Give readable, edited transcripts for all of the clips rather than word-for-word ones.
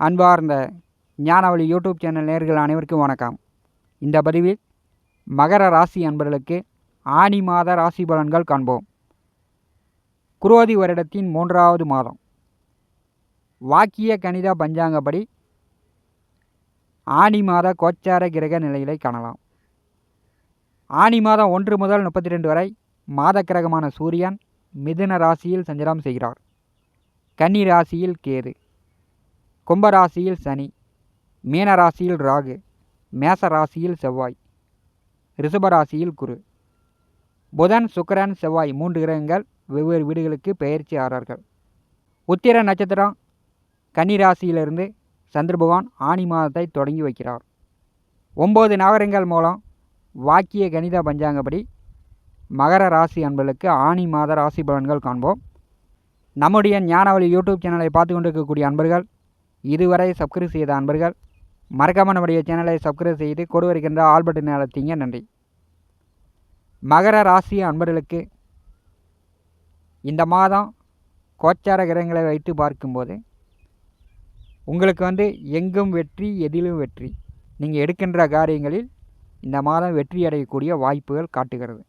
அன்பார்ந்த ஞானவழி YouTube channel நேயர்கள் அனைவருக்கும் வணக்கம். இந்த பதிவில் மகர ராசி அன்பர்களுக்கு ஆனி மாத ராசி பலன்கள் காண்போம். குரோதி வருடத்தின் 3வது மாதம் வாக்கிய கணித பஞ்சாங்கப்படி ஆனி மாத கோச்சார கிரக நிலைகளை காணலாம். ஆனி மாதம் 1 முதல் 32 வரை மாத கிரகமான சூரியன் மிதுன ராசியில் சஞ்சாரம் செய்கிறார். கன்னி ராசியில் கேது, கும்பராசியில் சனி, மீன ராசியில் ராகு, மேச ராசியில் செவ்வாய், ரிஷபராசியில் குரு. புதன், சுக்கிரன், செவ்வாய் 3 கிரகங்கள் வெவ்வேறு வீடுகளுக்கு பெயர்ச்சி ஆறார்கள். உத்திர நட்சத்திரம் கன்னி ராசியிலிருந்து சந்திர பகவான் ஆனி மாதத்தை தொடங்கி வைக்கிறார். 9 நவரங்கள் மூலம் வாக்கிய கணித பஞ்சாங்கப்படி மகர ராசி அன்பர்களுக்கு ஆனி மாத ராசி பலன்கள் காண்போம். நம்முடைய ஞானவழி யூடியூப் சேனலை பார்த்து கொண்டிருக்கக்கூடிய அன்பர்கள், இதுவரை சப்ஸ்கிரைப் செய்த அன்பர்கள் மறக்காம நம்முடைய சேனலை சப்ஸ்கிரைப் செய்து கொடு வருகின்ற ஆல் பட்டன் அழுத்திங்க. நன்றி. மகர ராசி அன்பர்களுக்கு இந்த மாதம் கோச்சார கிரகங்களை வைத்து பார்க்கும்போது உங்களுக்கு எங்கும் வெற்றி, எதிலும் வெற்றி. நீங்கள் எடுக்கின்ற காரியங்களில் இந்த மாதம் வெற்றி அடையக்கூடிய வாய்ப்புகள் காட்டுகிறது.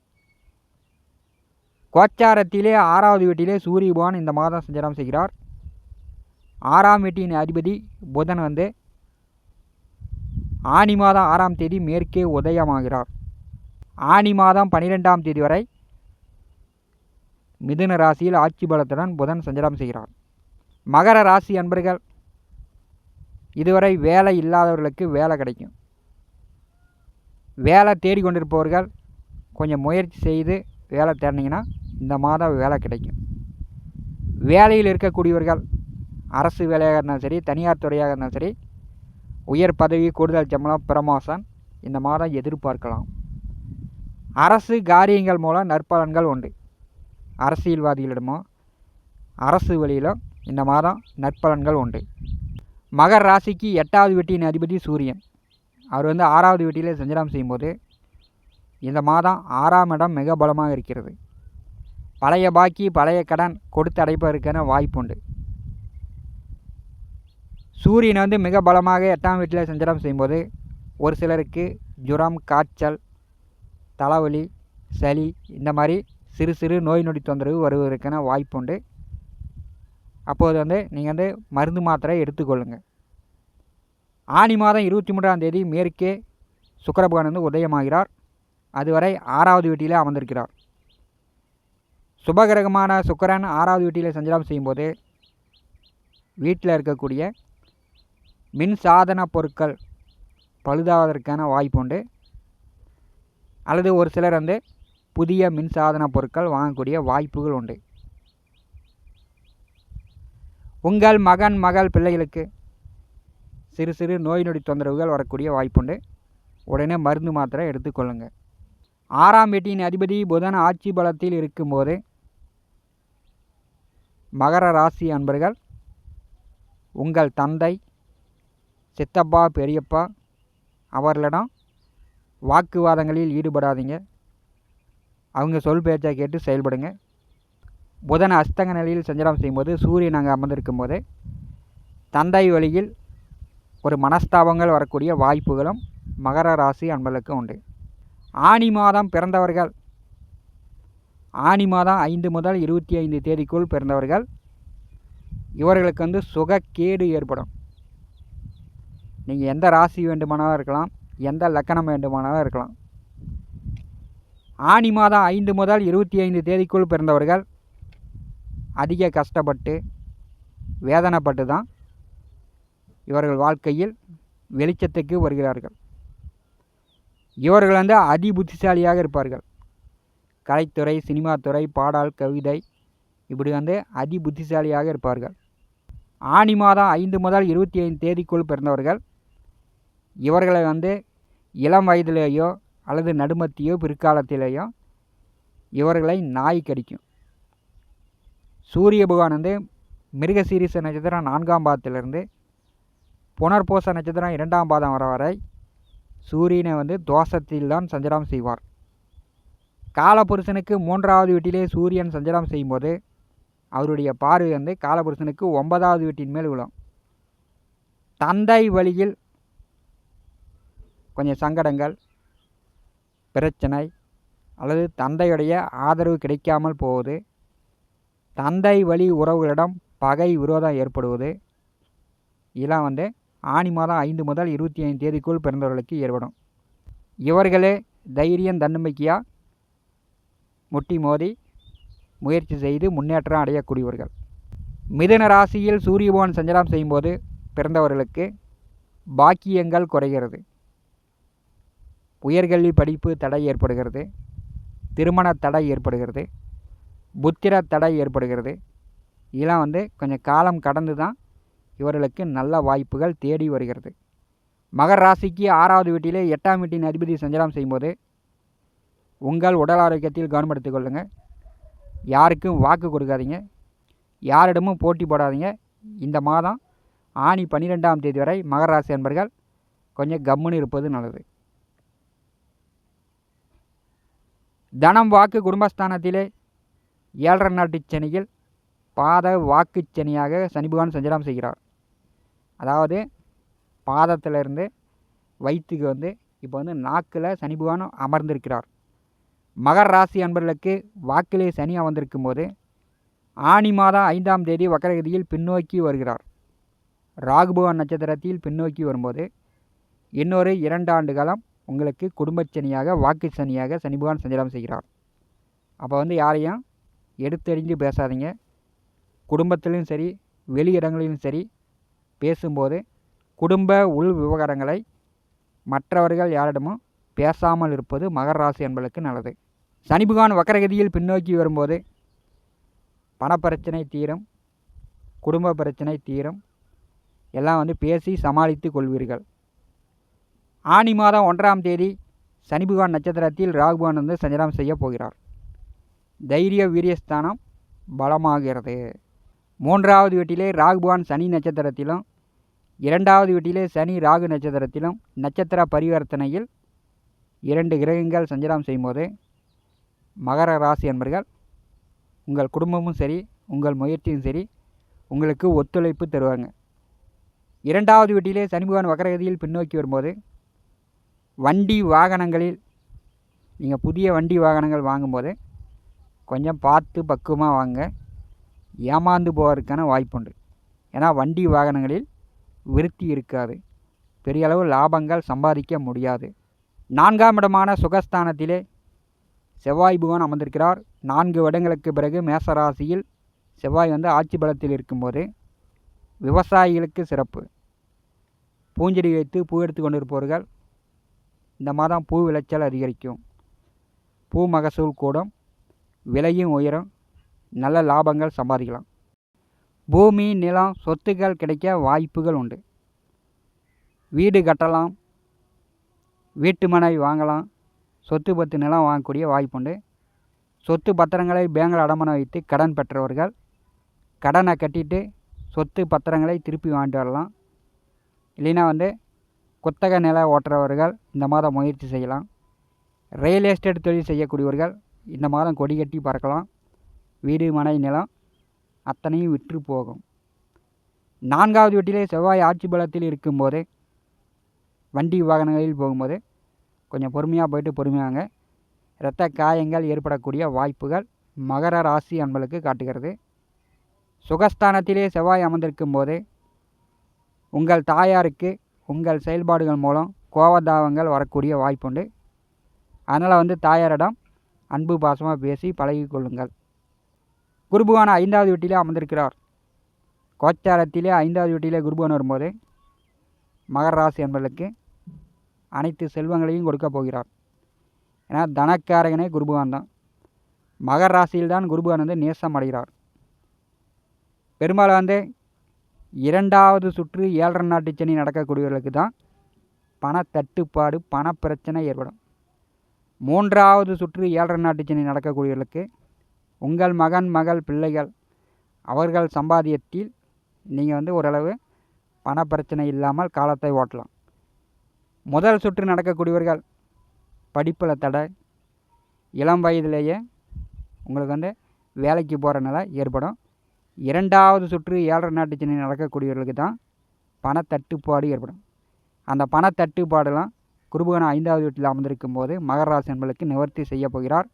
கோச்சாரத்திலே 6வது வீட்டிலே சூரிய பகவான் இந்த மாதம் சஞ்சாரம் செய்கிறார். 6ஆம் வீட்டின் அதிபதி புதன் ஆனி மாதம் 6ஆம் தேதி மேற்கே உதயமாகிறார். ஆனி மாதம் 12ஆம் தேதி வரை மிதுன ராசியில் ஆட்சி பலத்துடன் புதன் சஞ்சாரம் செய்கிறார். மகர ராசி அன்பர்கள், இதுவரை வேலை இல்லாதவர்களுக்கு வேலை கிடைக்கும். வேலை தேடிக்கொண்டிருப்பவர்கள் கொஞ்சம் முயற்சி செய்து வேலை தேடினீங்கன்னா இந்த மாதம் வேலை கிடைக்கும். வேலையில் இருக்கக்கூடியவர்கள் அரசு வேலையாக இருந்தாலும் சரி, தனியார் துறையாக இருந்தாலும் சரி, உயர் பதவி, கூடுதல் சம்பளம், ப்ரமோஷன் இந்த மாதம் எதிர்பார்க்கலாம். அரசு காரியங்கள் மூலம் நற்பலன்கள் உண்டு. அரசியல்வாதிகளிடமோ அரசு வழியிலும் இந்த மாதம் நற்பலன்கள் உண்டு. மகர ராசிக்கு 8வது வீட்டின் அதிபதி சூரியன். அவர் 6வது வீட்டிலே சஞ்சாரம் செய்யும்போது இந்த மாதம் 6ஆம் இடம் மிக பலமாக இருக்கிறது. பழைய பாக்கி, பழைய கடன் கொடுத்து அடைப்பதற்கான வாய்ப்பு உண்டு. சூரியன் மிக பலமாக 8ஆம் வீட்டில் சஞ்சாரம் செய்யும்போது ஒரு சிலருக்கு ஜுரம், காய்ச்சல், தலைவலி, சளி இந்த மாதிரி சிறு சிறு நோய் நொடி தொந்தரவு வருவதற்கான வாய்ப்பு உண்டு. அப்போது நீங்கள் மருந்து மாத்திரை எடுத்துக்கொள்ளுங்கள். ஆனி மாதம் 23ஆம் தேதி மேற்கே சுக்கிர பகவான் உதயமாகிறார். அதுவரை 6வது வீட்டிலே அமர்ந்திருக்கிறார். சுபகிரகமான சுக்கிரன் 6வது வீட்டிலே சஞ்சாரம் செய்யும்போது வீட்டில் இருக்கக்கூடிய மின் சாதன பொருட்கள் பழுதாவதற்கான வாய்ப்பு உண்டு. அல்லது ஒரு சிலர் புதிய மின்சாதன பொருட்கள் வாங்கக்கூடிய வாய்ப்புகள் உண்டு. உங்கள் மகன், மகள், பிள்ளைகளுக்கு சிறு சிறு நோய் நொடி தொந்தரவுகள் வரக்கூடிய வாய்ப்புண்டு. உடனே மருந்து மாத்திரை எடுத்துக்கொள்ளுங்கள். 6ஆம் வீட்டின் அதிபதி புதன் ஆட்சி பலத்தில் இருக்கும்போது மகர ராசி அன்பர்கள், உங்கள் தந்தை, சித்தப்பா, பெரியப்பா அவர்களிடம் வாக்குவாதங்களில் ஈடுபடாதீங்க. அவங்க சொல் பேச்சை கேட்டு செயல்படுங்க. புதன் அஸ்தங்க நிலையில் சஞ்சாரம் செய்யும்போது சூரியன் அங்கே அமர்ந்திருக்கும் போது தந்தை வழியில் ஒரு மனஸ்தாபங்கள் வரக்கூடிய வாய்ப்புகளும் மகர ராசி அன்பர்களுக்கு உண்டு. ஆனி மாதம் பிறந்தவர்கள், ஆனி மாதம் 5 முதல் 25 தேதிக்குள் பிறந்தவர்கள், இவர்களுக்கு சுகக்கேடு ஏற்படும். நீங்கள் எந்த ராசி வேண்டுமானாலும் இருக்கலாம், எந்த லக்கணம் வேண்டுமானாலும் இருக்கலாம். ஆனி மாதம் 5 முதல் 25 தேதிக்குள் பிறந்தவர்கள் அதிக கஷ்டப்பட்டு வேதனைப்பட்டு தான் இவர்கள் வாழ்க்கையில் வெளிச்சத்துக்கு வருகிறார்கள். இவர்கள் அதி புத்திசாலியாக இருப்பார்கள். கலைத்துறை, சினிமாத்துறை, பாடல், கவிதை இப்படி அதி புத்திசாலியாக இருப்பார்கள். ஆனி மாதம் 5 முதல் 25 தேதிக்குள் பிறந்தவர்கள் இவர்களை இளம் வயதிலேயோ அல்லது நடுமத்தியோ பிற்காலத்திலேயோ இவர்களை நாய் கடிக்கும். சூரிய பகவான் மிருகசீரிச நட்சத்திரம் 4ஆம் பாதத்திலிருந்து புனர்பூச நட்சத்திரம் 2ஆம் பாதம் வரை சூரியனை தோஷத்தில் தான் சஞ்சாரம் செய்வார். காலபுருஷனுக்கு 3வது வீட்டிலே சூரியன் சஞ்சாரம் செய்யும்போது அவருடைய பார்வை காலபுருஷனுக்கு 9வது வீட்டின் மேல் விழும். தந்தை வழியில் கொஞ்சம் சங்கடங்கள், பிரச்சனை அல்லது தந்தையுடைய ஆதரவு கிடைக்காமல் போவது, தந்தை வழி உறவுகளிடம் பகை விரோதம் ஏற்படுவது, இதெல்லாம் ஆனி மாதம் 5 முதல் 25 தேதிக்குள் பிறந்தவர்களுக்கு ஏற்படும். இவர்களே தைரியம் தன்னம்பிக்கையாக முட்டி மோதி முயற்சி செய்து முன்னேற்றம் அடையக்கூடியவர்கள். மிதுன ராசியில் சூரிய பகவான் சஞ்சாரம் செய்யும்போது பிறந்தவர்களுக்கு பாக்கியங்கள் குறைகிறது. உயர்கல்வி படிப்பு தடை ஏற்படுகிறது, திருமண தடை ஏற்படுகிறது, புத்திர தடை ஏற்படுகிறது. இதெல்லாம் கொஞ்சம் காலம் கடந்து தான் இவர்களுக்கு நல்ல வாய்ப்புகள் தேடி வருகிறது. மகர ராசிக்கு 6வது வீட்டிலே 8ஆம் வீட்டின் அதிபதி சஞ்சாரம் செய்யும்போது உங்கள் உடல் ஆரோக்கியத்தில் கவனம் எடுத்துக் கொள்ளுங்கள். யாருக்கும் வாக்கு கொடுக்காதீங்க, யாரிடமும் போட்டி போடாதீங்க. இந்த மாதம் ஆனி 12ஆம் தேதி வரை மகர ராசி அன்பர்கள் கொஞ்சம் கம்முன்னு இருப்பது நல்லது. தனம் வாக்கு குடும்பஸ்தானத்திலே 7.5 நாட்டு சனியில் பாத வாக்கு சனியாக சனி பகவான் சஞ்சாரம் செய்கிறார். அதாவது பாதத்திலிருந்து வயிற்றுக்கு இப்போ நாக்கில் சனி பகவான் அமர்ந்திருக்கிறார். மகர ராசி அன்பர்களுக்கு வாக்கிலே சனி அமர்ந்திருக்கும் போது ஆனி மாதம் 5ஆம் தேதி வக்கரகதியில் பின்னோக்கி வருகிறார். ராகு பகவான் நட்சத்திரத்தில் பின்னோக்கி வரும்போது இன்னொரு 2 ஆண்டு காலம் உங்களுக்கு குடும்பச்சனியாக வாக்கு சனியாக சனி பகவான் சஞ்சாரம் செய்கிறார். அப்போ யாரையும் எடுத்தெறிஞ்சு பேசாதீங்க. குடும்பத்திலும் சரி வெளி இடங்களிலும் சரி பேசும்போது குடும்ப உள் விவகாரங்களை மற்றவர்கள் யாரிடமும் பேசாமல் இருப்பது மகர ராசி என்பதற்கு நல்லது. சனி பகவான் வக்கரகதியில் பின்னோக்கி வரும்போது பணப்பிரச்சனை தீரும், குடும்ப பிரச்சனை தீரும், எல்லாம் பேசி சமாளித்து கொள்வீர்கள். ஆனி மாதம் 1ஆம் தேதி சனி பகவான் நட்சத்திரத்தில் ராகு பகவான் சஞ்சாரம் செய்ய போகிறார். தைரிய வீரியஸ்தானம் பலமாகிறது. 3ஆவது வீட்டிலே ராகு பகவான் சனி நட்சத்திரத்திலும் 2ஆவது வீட்டிலே சனி ராகு நட்சத்திரத்திலும் நட்சத்திர பரிவர்த்தனையில் 2 கிரகங்கள் சஞ்சாரம் செய்யும்போது மகர ராசி என்பர்கள் உங்கள் குடும்பமும் சரி உங்கள் முயற்சியும் சரி உங்களுக்கு ஒத்துழைப்பு தருவாங்க. 2ஆவது வீட்டிலே சனி பகவான் வக்கரகதியில் பின்னோக்கி வரும்போது வண்டி வாகனங்களில் நீங்கள் புதிய வண்டி வாகனங்கள் வாங்கும்போது கொஞ்சம் பார்த்து பக்குவமாக வாங்க, ஏமாந்து போவதற்கான வாய்ப்புண்டு. ஏன்னா வண்டி வாகனங்களில் விருத்தி இருக்காது, பெரிய அளவு லாபங்கள் சம்பாதிக்க முடியாது. 4ஆம் இடமான சுகஸ்தானத்திலே செவ்வாய் பகவான் அமர்ந்திருக்கிறார். 4 வருடங்களுக்கு பிறகு மேசராசியில் செவ்வாய் ஆட்சி பலத்தில் இருக்கும்போது விவசாயிகளுக்கு சிறப்பு. பூஞ்செடி வைத்து பூ எடுத்து கொண்டிருப்பவர்கள் இந்த மாதம் பூ விளைச்சல் அதிகரிக்கும், பூ மகசூல் கூடும், விலையும் உயரும், நல்ல லாபங்கள் சம்பாதிக்கலாம். பூமி நிலம் சொத்துக்கள் கிடைக்க வாய்ப்புகள் உண்டு. வீடு கட்டலாம், வீட்டு மனை வாங்கலாம், சொத்து பத்து நிலம் வாங்கக்கூடிய வாய்ப்புண்டு. சொத்து பத்திரங்களை பேங்கில் அடமானம் வைத்து கடன் பெற்றவர்கள் கடனை கட்டிட்டு சொத்து பத்திரங்களை திருப்பி வாங்கிட்டு வரலாம். இல்லைன்னா குத்தகை நிலம் ஓட்டுறவர்கள் இந்த மாதம் முயற்சி செய்யலாம். ரியல் எஸ்டேட் தொழில் செய்யக்கூடியவர்கள் இந்த மாதம் கொடி கட்டி பறக்கலாம். வீடு மனை நிலம் அத்தனையும் விற்று போகும். 4ஆவது வீட்டிலே செவ்வாய் ஆட்சி பலத்தில் இருக்கும்போது வண்டி வாகனங்களில் போகும்போது கொஞ்சம் பொறுமையாக போயிட்டு பொறுமையாங்க. இரத்த காயங்கள் ஏற்படக்கூடிய வாய்ப்புகள் மகர ராசி அன்பர்களுக்கு காட்டுகிறது. சுகஸ்தானத்திலே செவ்வாய் அமர்ந்திருக்கும் போது உங்கள் தாயாருக்கு உங்கள் செயல்பாடுகள் மூலம் கோபதாபங்கள் வரக்கூடிய வாய்ப்புண்டு. அதனால் தாயாரிடம் அன்பு பாசமாக பேசி பழகி கொள்ளுங்கள். குருபகவான் 5ஆவது வீட்டிலே அமர்ந்திருக்கிறார். கோச்சாரத்திலே 5ஆவது வீட்டிலே குருபகவான் வரும்போது மகர ராசி அன்பர்களுக்கு அனைத்து செல்வங்களையும் கொடுக்க போகிறார். ஏன்னா தனக்காரகனே குருபகவான் தான். மகர ராசியில் தான் குருபகவான் நேசம் அடைகிறார். பெரும்பாலும் 2வது சுற்று 7.5 நாட்டு சனி நடக்கக்கூடியவர்களுக்கு தான் பணத்தட்டுப்பாடு பணப்பிரச்சனை ஏற்படும். 3வது சுற்று 7.5 நாட்டு சனி நடக்கக்கூடியவர்களுக்கு உங்கள் மகன் மகள் பிள்ளைகள் அவர்கள் சம்பாத்தியத்தில் நீங்கள் ஓரளவு பணப்பிரச்சனை இல்லாமல் காலத்தை ஓட்டலாம். முதல் சுற்று நடக்கக்கூடியவர்கள் படிப்பில் தடை, இளம் வயதிலேயே உங்களுக்கு வேலைக்கு போகிற நிலை ஏற்படும். 2வது சுற்று 7.5 நாட்டு சனி நடக்கக்கூடியவர்களுக்கு தான் பணத்தட்டுப்பாடு ஏற்படும். அந்த பணத்தட்டுப்பாடெல்லாம் குருபகன் 5வது வீட்டில் அமர்ந்திருக்கும் போது மகர ராசி என்பதற்கு நிவர்த்தி செய்ய போகிறார்.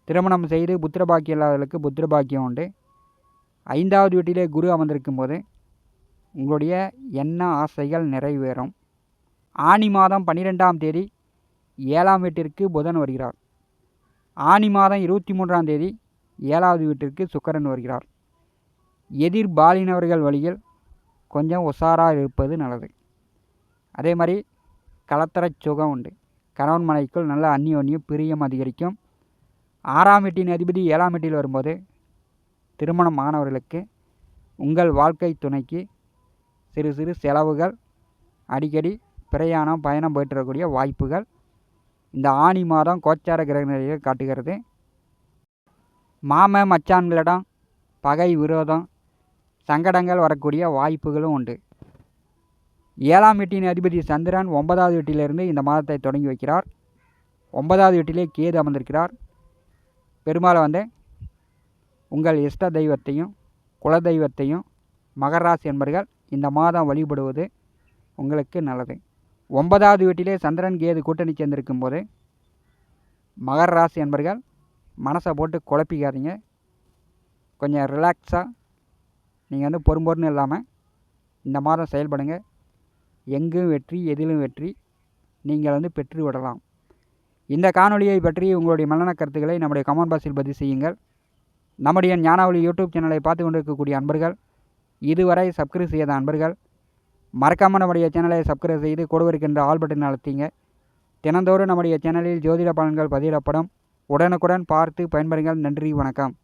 திருமணம் செய்து புத்திர பாக்கியம் இல்லாதவர்களுக்கு புத்திர பாக்கியம் உண்டு. 5வது வீட்டிலே குரு அமர்ந்திருக்கும் போது உங்களுடைய எண்ண ஆசைகள் நிறைவேறும். ஆனி மாதம் 12ஆம் தேதி 7ஆம் வீட்டிற்கு புதன் வருகிறார். ஆனி மாதம் 23ஆம் தேதி 7வது வீட்டிற்கு சுக்கிரன் வருகிறார். எதிர்பாலினவர்கள் வழியில் கொஞ்சம் உஷாராக இருப்பது நல்லது. அதே மாதிரி கலத்தர சுகம் உண்டு. கணவன் மனைவிக்குள் நல்ல அந்யோன்யம் பிரியம் அதிகரிக்கும். 6ஆம் வீட்டின் அதிபதி 7ஆம் வீட்டில் வரும்போது திருமணம் ஆனவர்களுக்கு உங்கள் வாழ்க்கை துணைக்கு சிறு சிறு செலவுகள், அடிக்கடி பிரயாணம் பயணம் போயிட்டு வரக்கூடிய வாய்ப்புகள் இந்த ஆனி மாதம் கோச்சார கிரக நிலையில் காட்டுகிறது. மாம மச்சான்களிடம் பகை விரோதம் சங்கடங்கள் வரக்கூடிய வாய்ப்புகளும் உண்டு. 7ஆம் வீட்டின் அதிபதி சந்திரன் 9வது வீட்டிலிருந்து இந்த மாதத்தை தொடங்கி வைக்கிறார். 9வது வீட்டிலே கேது அமர்ந்திருக்கிறார். பெரும்பாலும் உங்கள் இஷ்ட தெய்வத்தையும் குலதெய்வத்தையும் மகர ராசி என்பர்கள் இந்த மாதம் வழிபடுவது உங்களுக்கு நல்லது. 9வது வீட்டிலே சந்திரன் கேது கூட்டணி சேர்ந்திருக்கும் போது மகர ராசி என்பர்கள் மனசை போட்டு குழப்பிக்காதீங்க. கொஞ்சம் ரிலாக்ஸாக நீங்கள் பொறும்பொருன்னு இல்லாமல் இந்த மாதம் செயல்படுங்க. எங்கும் வெற்றி எதிலும் வெற்றி நீங்கள் பெற்று விடலாம். இந்த காணொலியை பற்றி உங்களுடைய மனன கருத்துக்களை நம்முடைய கமெண்ட் பாக்ஸில் பதிவு செய்யுங்கள். நம்முடைய ஞானாவளி யூடியூப் சேனலை பார்த்து கொண்டிருக்கக்கூடிய அன்பர்கள், இதுவரை சப்ஸ்கிரைப் செய்யாத அன்பர்கள் மறக்காமல் நம்முடைய சேனலை சப்ஸ்கிரைப் செய்து கூட இருக்கின்ற ஆல் பட்டன் அழுத்திங்க. தினந்தோறும் நம்முடைய சேனலில் ஜோதிட பலன்கள் பதிவிடப்படும். உடனுக்குடன் பார்த்து பயன்பெறுங்கள். நன்றி, வணக்கம்.